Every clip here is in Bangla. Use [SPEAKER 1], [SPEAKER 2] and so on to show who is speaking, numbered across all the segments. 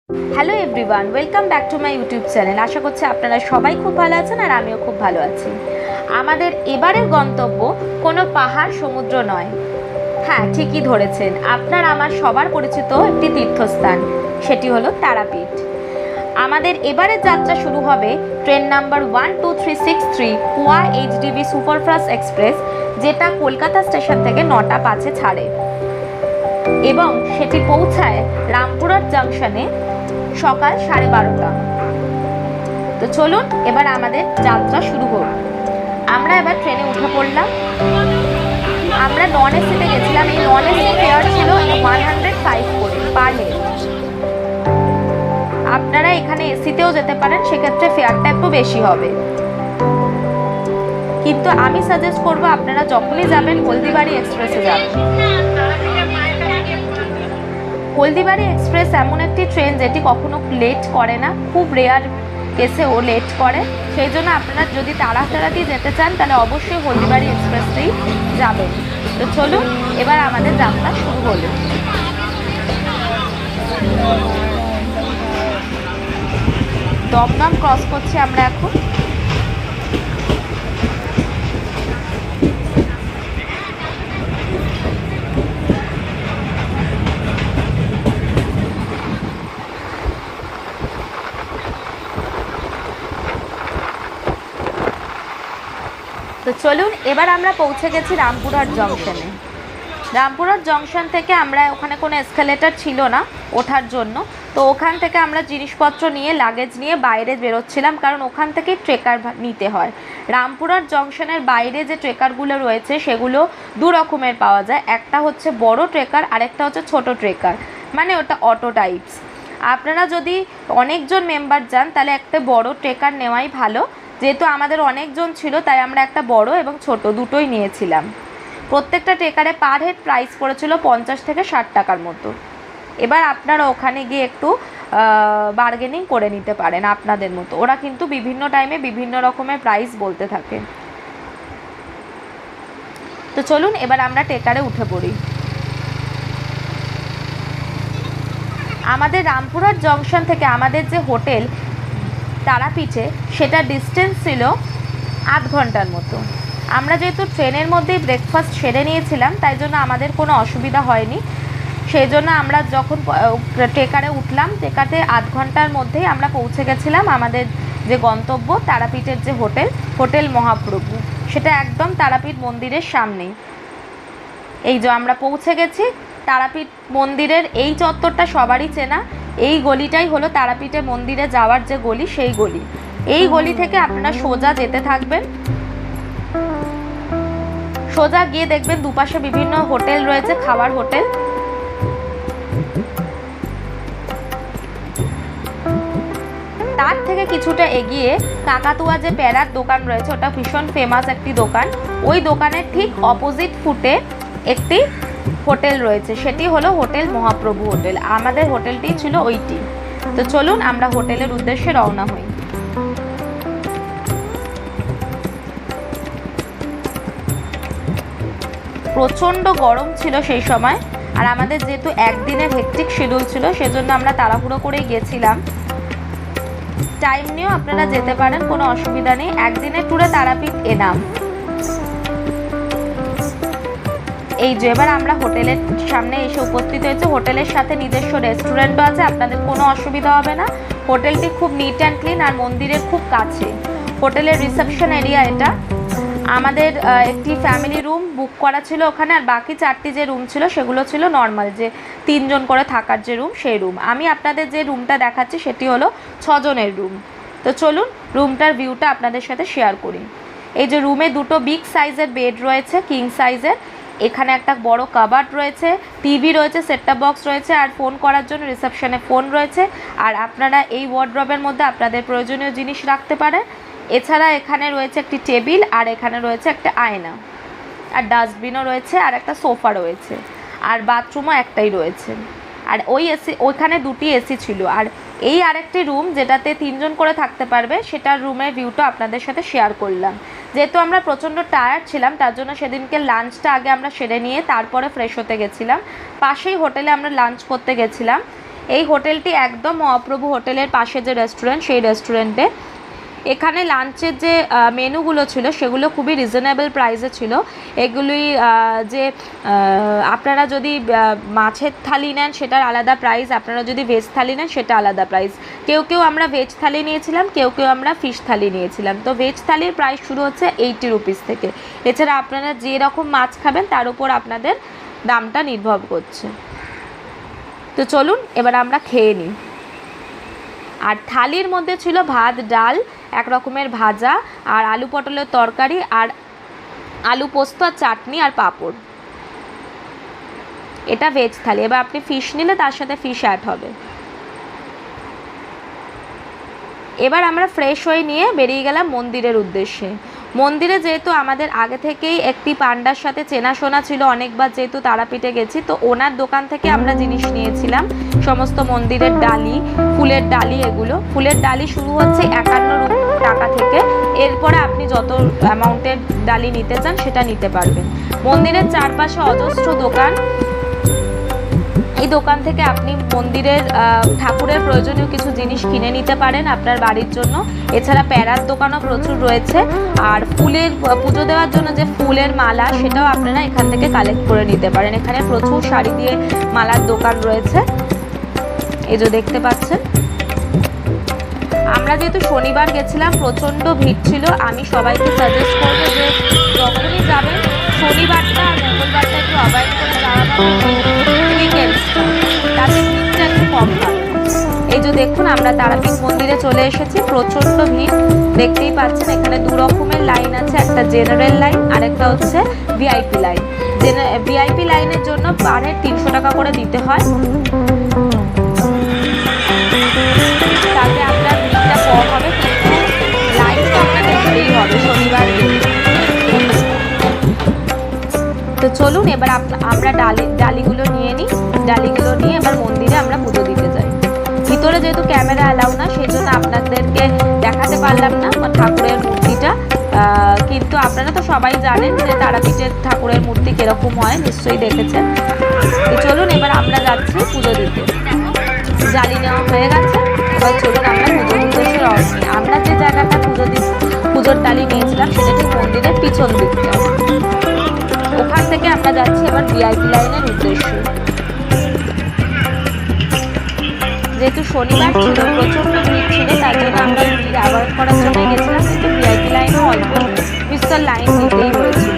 [SPEAKER 1] Hello everyone, welcome back to my YouTube channel. আশা করছি আপনারা সবাই খুব ভালো আছেন আর আমিও খুব ভালো আছি। আমাদের এবারের গন্তব্য কোনো পাহাড় সমুদ্র নয়। হ্যাঁ, ঠিকই ধরেছেন, আপনার আমার সবার পরিচিত একটি তীর্থস্থান, সেটি হলো তারাপীঠ। আমাদের এবারের যাত্রা শুরু হবে ট্রেন নাম্বার 12363 কুয়া এইচডিবি সুপারফাস্ট এক্সপ্রেস, যেটা কলকাতা স্টেশন থেকে 9টা 5-এ ছাড়ে এবং সেটি পৌঁছায় রামপুরহাট জাংশনে সকাল 12:30। তো চলুন এবার আমাদের যাত্রা শুরু হোক। আমরা এবার ট্রেনে উঠে পড়লাম। আমরা নন এসিতে গেছিলাম। এই নন এসি ফেয়ার ছিল 105 করে পার হেড। আপনারা এখানে এসিতেও যেতে পারেন, সেক্ষেত্রে ফেয়ারটা একটু বেশি হবে, কিন্তু আমি সাজেস্ট করবো আপনারা যখনই যাবেন হলদিবাড়ি এক্সপ্রেসে যাবেন। হলদিবাড়ি এক্সপ্রেস এমন একটি ট্রেন যেটি কখনো লেট করে না, খুব রেয়ার কেসে ও লেট করে। সেই জন্য আপনারা যদি তাড়াতাড়ি যেতে চান তাহলে অবশ্যই হলদিবাড়ি এক্সপ্রেসেই যাবেন। তো চলুন এবার আমাদের যাত্রা শুরু হলো। দমদম ক্রস করছি আমরা এখন। তো চলুন এবার আমরা পৌঁছে গেছি রামপুরহাট জংশনে। রামপুরহাট জংশন থেকে আমরা ওখানে কোনো এসকেলেটর ছিল না ওঠার জন্য, তো ওখান থেকে আমরা জিনিসপত্র নিয়ে লাগেজ নিয়ে বাইরে বেরোচ্ছিলাম, কারণ ওখান থেকেই ট্রেকার নিতে হয়। রামপুরহাট জংশনের বাইরে যে ট্রেকারগুলো রয়েছে সেগুলো দু রকমের পাওয়া যায়, একটা হচ্ছে বড় ট্রেকার, আরেকটা হচ্ছে ছোট ট্রেকার, মানে ওটা অটো টাইপস। আপনারা যদি অনেকজন মেম্বার যান তাহলে একটা বড় ট্রেকার নেওয়াই ভালো। যেহেতু আমাদের অনেকজন ছিল তাই আমরা একটা বড় এবং ছোট দুটোই নিয়েছিলাম। প্রত্যেকটা ট্রেকারে পার হেড প্রাইস পড়েছিল 50 থেকে 60 টাকার মতো। এবার আপনারা ওখানে গিয়ে একটু বার্গেনিং করে নিতে পারেন আপনাদের মতো। ওরা কিন্তু বিভিন্ন টাইমে বিভিন্ন রকমের প্রাইস বলতে থাকে। তো চলুন এবার আমরা ট্রেকারে উঠে পড়ি। আমাদের রামপুরহাট জংশন থেকে আমাদের যে হোটেল তারাপীঠে সেটা ডিস্টেন্স ছিল 8 ঘন্টার মতো। আমরা যেহেতু ট্রেনের মধ্যেই ব্রেকফাস্ট সেরে নিয়েছিলাম তাই জন্য আমাদের কোনো অসুবিধা হয়নি। সেই জন্য আমরা যখন ট্রেকারে উঠলাম, ট্রেকারে 8 ঘন্টার মধ্যেই আমরা পৌঁছে গেছিলাম আমাদের যে গন্তব্য তারাপীঠের যে হোটেল মহাপ্রভু, সেটা একদম তারাপীঠ মন্দিরের সামনেই। এই যে আমরা পৌঁছে গেছি তারাপীঠ মন্দিরের এই চত্বরটা সবারই চেনা। এই গলিটাই হলো তারাপীঠের মন্দিরে যাওয়ার যে গলি, সেই গলি। এই গলি থেকে আপনারা সোজা যেতে থাকবেন। সোজা গিয়ে দেখবেন দুপাশে বিভিন্ন হোটেল রয়েছে, খাওয়ার হোটেল। তার থেকে কিছুটা এগিয়ে কাকাতুয়া যে প্যারার দোকান রয়েছে, ওটা ভীষণ ফেমাস একটি দোকান। ওই দোকানের ঠিক অপোজিট ফুটে একটি হোটেল রয়েছে, সেটি হলো হোটেল মহাপ্রভু হোটেল। আমাদের হোটেলটি ছিল ওইটি। তো চলুন আমরা হোটেলের উদ্দেশ্যে রওনা হই। প্রচণ্ড গরম ছিল সেই সময়, আর আমাদের যেহেতু একদিনের হেকটিক শিডিউল ছিল সেজন্য আমরা তাড়াহুড়ো করেই গেছিলাম। টাইম নিয়েও আপনারা যেতে পারেন, কোনো অসুবিধা নেই। একদিনের ট্যুরে তারাপীঠ এনাম। এই যে এবার আমরা হোটেলের সামনে এসে উপস্থিত হয়েছে। হোটেলের সাথে নিজস্ব রেস্টুরেন্টও আছে, আপনাদের কোনো অসুবিধা হবে না। হোটেলটি খুব নিট অ্যান্ড ক্লিন আর মন্দিরের খুব কাছে। হোটেলের রিসেপশন এরিয়া এটা। আমাদের একটি ফ্যামিলি রুম বুক করা ছিল ওখানে, আর বাকি 4টি যে রুম ছিল সেগুলো ছিল নর্মাল, যে 3 জন করে থাকার যে রুম, সেই রুম। আমি আপনাদের যে রুমটা দেখাচ্ছি সেটি হলো 6 জনের রুম। তো চলুন রুমটার ভিউটা আপনাদের সাথে শেয়ার করি। এই যে রুমে দুটো বিগ সাইজের বেড রয়েছে, কিং সাইজের। এখানে একটা বড় কাবার্ড রয়েছে, টিভি রয়েছে, সেটটপ বক্স রয়েছে, আর ফোন করার জন্য রিসেপশনে ফোন রয়েছে। আর আপনারা এই ওয়ার্ডরোবের মধ্যে আপনাদের প্রয়োজনীয় জিনিস রাখতে পারেন। এছাড়া এখানে রয়েছে একটি টেবিল, আর এখানে রয়েছে একটা আয়না, আর ডাস্টবিনও রয়েছে, আর একটা সোফা রয়েছে, আর বাথরুমও একটাই রয়েছে। আর ওইখানে 2টি এসি ছিল। আর এই আরেকটি রুম যেটাতে 3 জন করে থাকতে পারবে, সেটার রুমের ভিউটা আপনাদের সাথে শেয়ার করলাম। যেহেতু আমরা প্রচণ্ড টায়ার্ড ছিলাম তার জন্য সেদিনকে লাঞ্চটা আগে আমরা সেরে নিয়ে তারপরে ফ্রেশ হতে গেছিলাম। পাশেই হোটেলে আমরা লাঞ্চ করতে গেছিলাম। এই হোটেলটি একদম মহাপ্রভু হোটেলের পাশে যে রেস্টুরেন্ট, সেই রেস্টুরেন্টে। এখানে লাঞ্চের যে মেনুগুলো ছিল সেগুলো খুবই রিজনেবল প্রাইসে ছিল। এগুলি যে আপনারা যদি মাছের থালি নেন সেটার আলাদা প্রাইস, আপনারা যদি ভেজ থালি নেন সেটা আলাদা প্রাইস। কেউ আমরা ভেজ থালি নিয়েছিলাম, কেউ আমরা ফিশ থালি নিয়েছিলাম। তো ভেজ থালির প্রাইস শুরু হচ্ছে 80 রুপিস থেকে। এছাড়া আপনারা যে রকম মাছ খাবেন তার উপর আপনাদের দামটা নির্ভর করছে। তো চলুন এবার আমরা খেয়ে নিই। আর থালির মধ্যে ছিল ভাত, ডাল, এক রকমের ভাজা, আর আলু পটলের তরকারি, আর আলু পোস্ত, আর চাটনি, আর পাঁপড়। এটা ভেজ থালি। এবার আপনি ফিশ নিলে তার সাথে ফিশ অ্যাড হবে। এবার আমরা ফ্রেশ হয়ে নিয়ে বেরিয়ে গেলাম মন্দিরের উদ্দেশ্যে। মন্দিরে যেহেতু আমাদের আগে থেকেই একটি পান্ডার সাথে চেনাশোনা ছিল, অনেকবার যেহেতু তারাপীঠে গেছি, তো ওনার দোকান থেকে আমরা জিনিস নিয়েছিলাম সমস্ত মন্দিরের ডালি, ফুলের ডালি। এগুলো ফুলের ডালি শুরু হচ্ছে 51 টাকা থেকে। এরপরে আপনি যত অ্যামাউন্টের ডালি নিতে চান সেটা নিতে পারবেন। মন্দিরের চারপাশে অজস্র দোকান। এই দোকান থেকে আপনি মন্দিরের ঠাকুরের প্রয়োজনীয় কিছু জিনিস কিনে নিতে পারেন আপনার বাড়ির জন্য। এছাড়া প্যারার দোকানও প্রচুর রয়েছে। আর ফুলের পুজো দেওয়ার জন্য যে ফুলের মালা, সেটাও আপনারা এখান থেকে কালেক্ট করে নিতে পারেন। এখানে প্রচুর শাড়ি দিয়ে মালার দোকান রয়েছে, এই যে দেখতে পাচ্ছেন। আমরা যেহেতু শনিবার গেছিলাম, প্রচণ্ড ভিড় ছিল। আমি সবাইকে সাজেস্ট করবো যে যখনই যাবেন শনিবারটা আর মঙ্গলবারটা একটু অ্যাভয়েড করে যাওয়া ভালো, উইকেন্ডসটা, তাতে ভিড়টা একটু কম হবে। এই যে দেখুন আমরা তারাপীঠ মন্দিরে চলে এসেছি। প্রচণ্ড ভিড় দেখতেই পাচ্ছেন। এখানে দু রকমের লাইন আছে, একটা জেনারেল লাইন আর একটা হচ্ছে ভিআইপি লাইন। ভিআইপি লাইনের জন্য পারে 300 টাকা করে দিতে হয়, তাতে আপনার ভিড়টা কম হবে, কিন্তু লাইন তো আপনাকে ধরেই হবে শনিবার। তো চলুন এবার আমরা ডালিগুলো নিয়ে নিই। ডালিগুলো নিয়ে এবার মন্দিরে আমরা পুজো দিতে যাই। ভিতরে যেহেতু ক্যামেরা অ্যালাউ না, সেই জন্য আপনাদেরকে দেখাতে পারলাম না ঠাকুরের মূর্তিটা। কিন্তু আপনারা তো সবাই জানেন যে তারাপীঠের ঠাকুরের মূর্তি কীরকম হয়, নিশ্চয়ই দেখেছেন। তো চলুন এবার আমরা যাচ্ছি পুজো দিতে। ডালি নেওয়া হয়ে গেছে, এবার চলুন আমরা পুজোর উদ্দেশ্যে রওনা দিই। আমরা যে জায়গাটা পুজোর ডালি নিয়েছিলাম সেটা ঠিক মন্দিরের পিছন দিকটা। ওখান থেকে আমরা যাচ্ছি এবার ভিআইপি লাইনের উদ্দেশ্যে। যেহেতু শনিবার ছিল, প্রচণ্ড ভিড় ছিল, তার জন্য আমরা ভিড় অ্যাভয়েড করার জন্যই গেছিলাম, কিন্তু ভিআইপি লাইনও অল্প বিস্তর লাইন দিতেই হয়েছিল।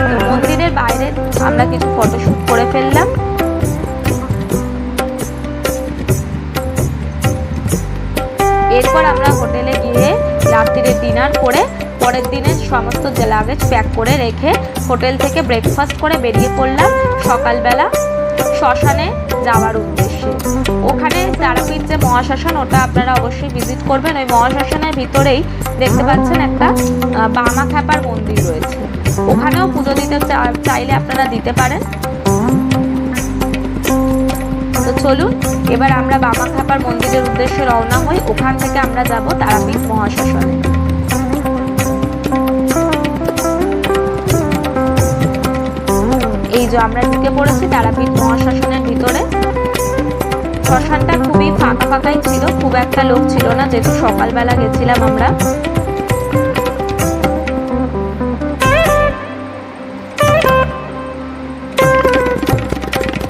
[SPEAKER 1] তো মন্দিরের বাইরে আমরা কিছু ফটোশ্যুট করে ফেললাম। এরপর আমরা হোটেলে গিয়ে রাত্রিরে ডিনার করে পরের দিনের সমস্ত লাগেজ প্যাক করে রেখে হোটেল থেকে ব্রেকফাস্ট করে বেরিয়ে পড়লাম সকালবেলা শ্মশানে যাওয়ার উদ্দেশ্যে। ওখানে তারাপীঠ যে মহাশ্মশান, ওটা আপনারা অবশ্যই ভিজিট করবেন। ওই মহাশ্মশানের ভিতরেই দেখতে পাচ্ছেন একটা বামা খ্যাপার মন্দির রয়েছে, ওখানেও পুজো দিতে চাইলে আপনারা দিতে পারেন। তো চলুন এবার আমরা বামা খ্যাপার মন্দিরের উদ্দেশ্যে রওনা হই। ওখান থেকে আমরা যাব তারাপীঠ মহাশ্মশানে। এই যে আমরা ঢুকে পড়েছি তারাপীঠ মহাশ্মশানের ভিতরে। শ্মশানটা খুবই ফাঁকাই ছিল, খুব একটা লোক ছিল না, যেহেতু সকালবেলা গেছিলাম আমরা।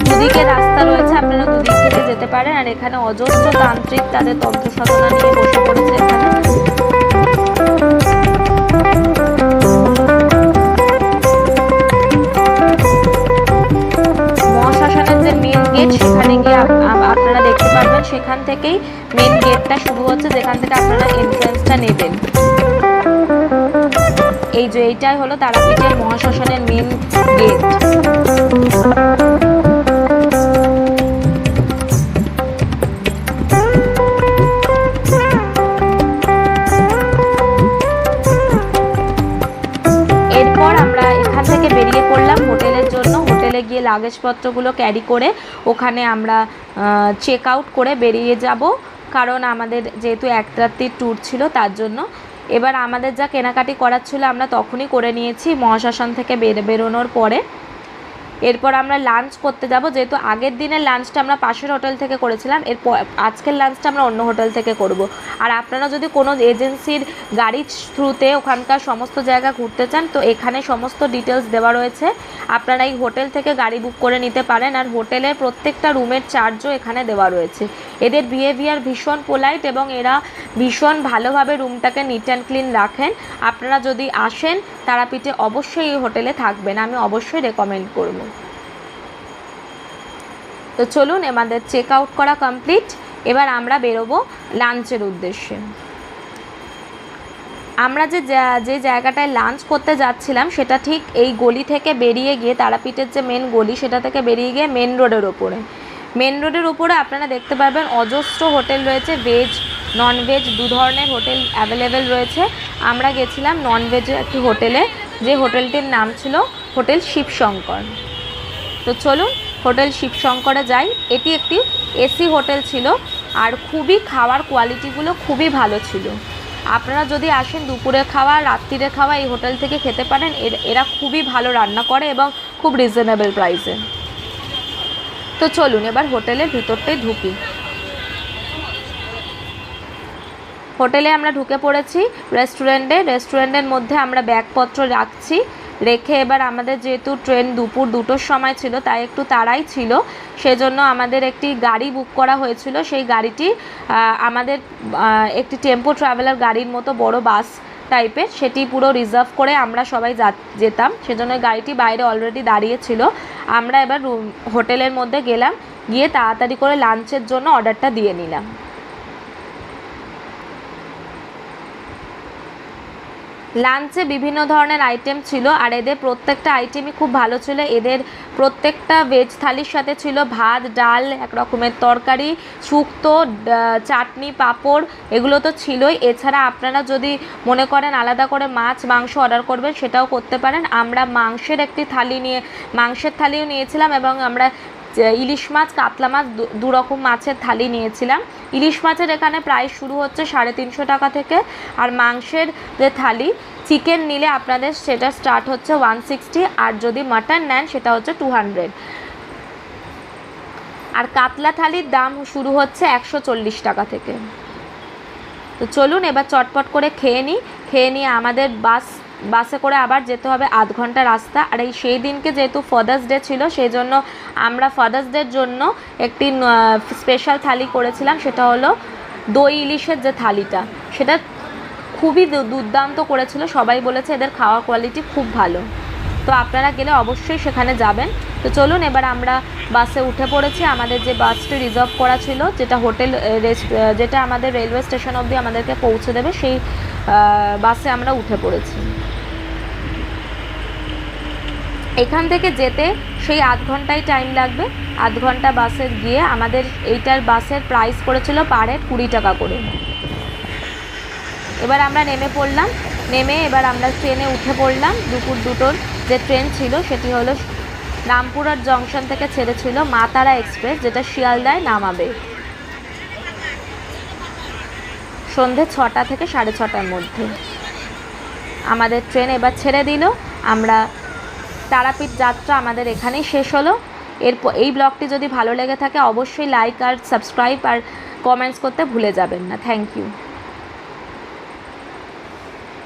[SPEAKER 1] দুদিকে রাস্তা রয়েছে, আপনারা দুদিক থেকে যেতে পারেন। আর এখানে অজস্র তান্ত্রিক তাদের তন্ত্র সাধনা নিয়ে বসে পড়েছে। এখানে মহাশ্মশানের যে মেন গেট, সেখানে গিয়ে আপনারা দেখতে পারবেন, সেখান থেকেই মেন গেটটা শুরু হচ্ছে, যেখান থেকে আপনারা এন্ট্রান্সটা নেবেন। এই যে এইটাই হলো তারাপীঠের মহাশ্মশানের মেন গেট। গিয়ে লাগেজপত্রগুলো ক্যারি করে ওখানে আমরা চেক আউট করে বেরিয়ে যাব, কারণ আমাদের যেহেতু এক রাত্রির ট্যুর ছিল তার জন্য। এবার আমাদের যা কেনাকাটি করার ছিল আমরা তখনই করে নিয়েছি মহাশ্মশান থেকে বেরোনোর পরে। এরপর আমরা লাঞ্চ করতে যাব, যেহেতু আগের দিনের লাঞ্চটা আমরা পাশের হোটেল থেকে করেছিলাম, এরপর আজকের লাঞ্চটা আমরা অন্য হোটেল থেকে করব। আর আপনারা যদি কোনো এজেন্সির গাড়ির থ্রুতে ওখানকার সমস্ত জায়গা ঘুরতে চান, তো এখানে সমস্ত ডিটেলস দেওয়া রয়েছে, আপনারা এই হোটেল থেকে গাড়ি বুক করে নিতে পারেন। আর হোটেলের প্রত্যেকটা রুমের চার্জও এখানে দেওয়া রয়েছে। এদের বিহেভিয়ার ভীষণ পোলাইট এবং এরা ভীষণ ভালোভাবে রুমটাকে নিট অ্যান্ড ক্লিন রাখেন। আপনারা যদি আসেন তারাপীঠে অবশ্যই এই হোটেলে থাকবেন, আমি অবশ্যই রেকমেন্ড করব। তো চলুন, আমাদের চেক আউট করা কমপ্লিট। এবার আমরা বেরোবো লাঞ্চের উদ্দেশ্যে। আমরা যে জায়গাটায় লাঞ্চ করতে যাচ্ছিলাম সেটা ঠিক এই গলি থেকে বেরিয়ে গিয়ে, তারাপীঠের যে মেন গলি সেটা থেকে বেরিয়ে গিয়ে মেন রোডের ওপরে, মেন রোডের উপরে আপনারা দেখতে পাবেন অজস্র হোটেল রয়েছে, ভেজ নন ভেজ দু ধরনের হোটেল অ্যাভেলেবেল রয়েছে। আমরা গেছিলাম নন ভেজের একটি হোটেলে, যে হোটেলটির নাম ছিল হোটেল শিবশঙ্কর। তো চলুন হোটেল শিবশঙ্করে যাই। এটি একটি এসি হোটেল ছিল আর খুবই খাওয়ার কোয়ালিটিগুলো খুবই ভালো ছিল। আপনারা যদি আসেন দুপুরে খাওয়া রাত্রিরে খাওয়া এই হোটেল থেকে খেতে পারেন। এরা খুবই ভালো রান্না করে এবং খুব রিজনেবল প্রাইসে। তো চলুন এবার হোটেলের ভিতরটাই ঢুকি। হোটেলে আমরা ঢুকে পড়েছি রেস্টুরেন্টের মধ্যে আমরা ব্যাগপত্র রাখছি, রেখে এবার আমাদের যেহেতু ট্রেন দুপুর 2টোর সময় ছিল তাই একটু তাড়াই ছিল, সেজন্য আমাদের একটি গাড়ি বুক করা হয়েছিল। সেই গাড়িটি আমাদের একটি টেম্পো ট্রাভেলার গাড়ির মতো বড় বাস টাইপের, সেটি পুরো রিজার্ভ করে আমরা সবাই যেতাম, সেজন্য গাড়িটি বাইরে অলরেডি দাঁড়িয়ে ছিল। আমরা এবার হোটেলের মধ্যে গেলাম, গিয়ে তাড়াতাড়ি করে লাঞ্চের জন্য অর্ডারটা দিয়ে নিলাম। লাঞ্চে বিভিন্ন ধরনের আইটেম ছিল আর এদের প্রত্যেকটা আইটেমই খুব ভালো ছিল। এদের প্রত্যেকটা ভেজ থালির সাথে ছিল ভাত, ডাল, এক রকমের তরকারি, শুক্তো, চাটনি, পাঁপড়, এগুলো তো ছিলই। এছাড়া আপনারা যদি মনে করেন আলাদা করে মাছ মাংস অর্ডার করবেন সেটাও করতে পারেন। আমরা মাংসের থালিও নিয়েছিলাম এবং আমরা ইলিশ মাছ, কাতলা মাছ, দু রকম মাছের থালি নিয়েছিলাম। ইলিশ মাছের এখানে প্রাইস শুরু হচ্ছে 350 টাকা থেকে, আর মাংসের যে থালি চিকেন নিলে আপনাদের সেটা স্টার্ট হচ্ছে 160, আর যদি মাটন নেন সেটা হচ্ছে 200। আর কাতলা থালির দাম শুরু হচ্ছে 140 টাকা থেকে। তো চলুন এবার চটপট করে খেয়ে নিয়ে আমাদের বাসে করে আবার যেতে হবে 8 ঘন্টা রাস্তা। আর সেই দিনকে যেহেতু ফাদার্স ডে ছিল সেই জন্য আমরা ফাদার্স ডের জন্য একটি স্পেশাল থালি করেছিলাম, সেটা হলো দই ইলিশের যে থালিটা, সেটা খুবই দুর্দান্ত করেছিল। সবাই বলেছে এদের খাওয়ার কোয়ালিটি খুব ভালো। তো আপনারা গেলে অবশ্যই সেখানে যাবেন। তো চলুন এবার আমরা বাসে উঠে পড়েছি। আমাদের যে বাসটি রিজার্ভ করা ছিল, যেটা আমাদের রেলওয়ে স্টেশন অবধি আমাদেরকে পৌঁছে দেবে, সেই বাসে আমরা উঠে পড়েছি। এখান থেকে যেতে সেই 8 ঘন্টাই টাইম লাগবে। 8 ঘন্টা বাসে গিয়ে আমাদের এইটার বাসের প্রাইস পড়েছিল পার হেড 20 টাকা করে। এবার আমরা নেমে এবার আমরা ট্রেনে উঠে পড়লাম। দুপুর 2টোর যে ট্রেন ছিল সেটি হলো রামপুরহাট জংশন থেকে ছেড়েছিল মা তারা এক্সপ্রেস, যেটা শিয়ালদায় নামাবে সন্ধে 6টা থেকে 6:30টার মধ্যে। আমাদের ট্রেন এবার ছেড়ে দিল। আমরা তারাপীঠ যাত্রা আমাদের এখানেই শেষ হলো। এই ব্লগটি যদি ভালো লেগে থাকে অবশ্যই লাইক আর সাবস্ক্রাইব আর কমেন্টস করতে ভুলে যাবেন না। Thank you.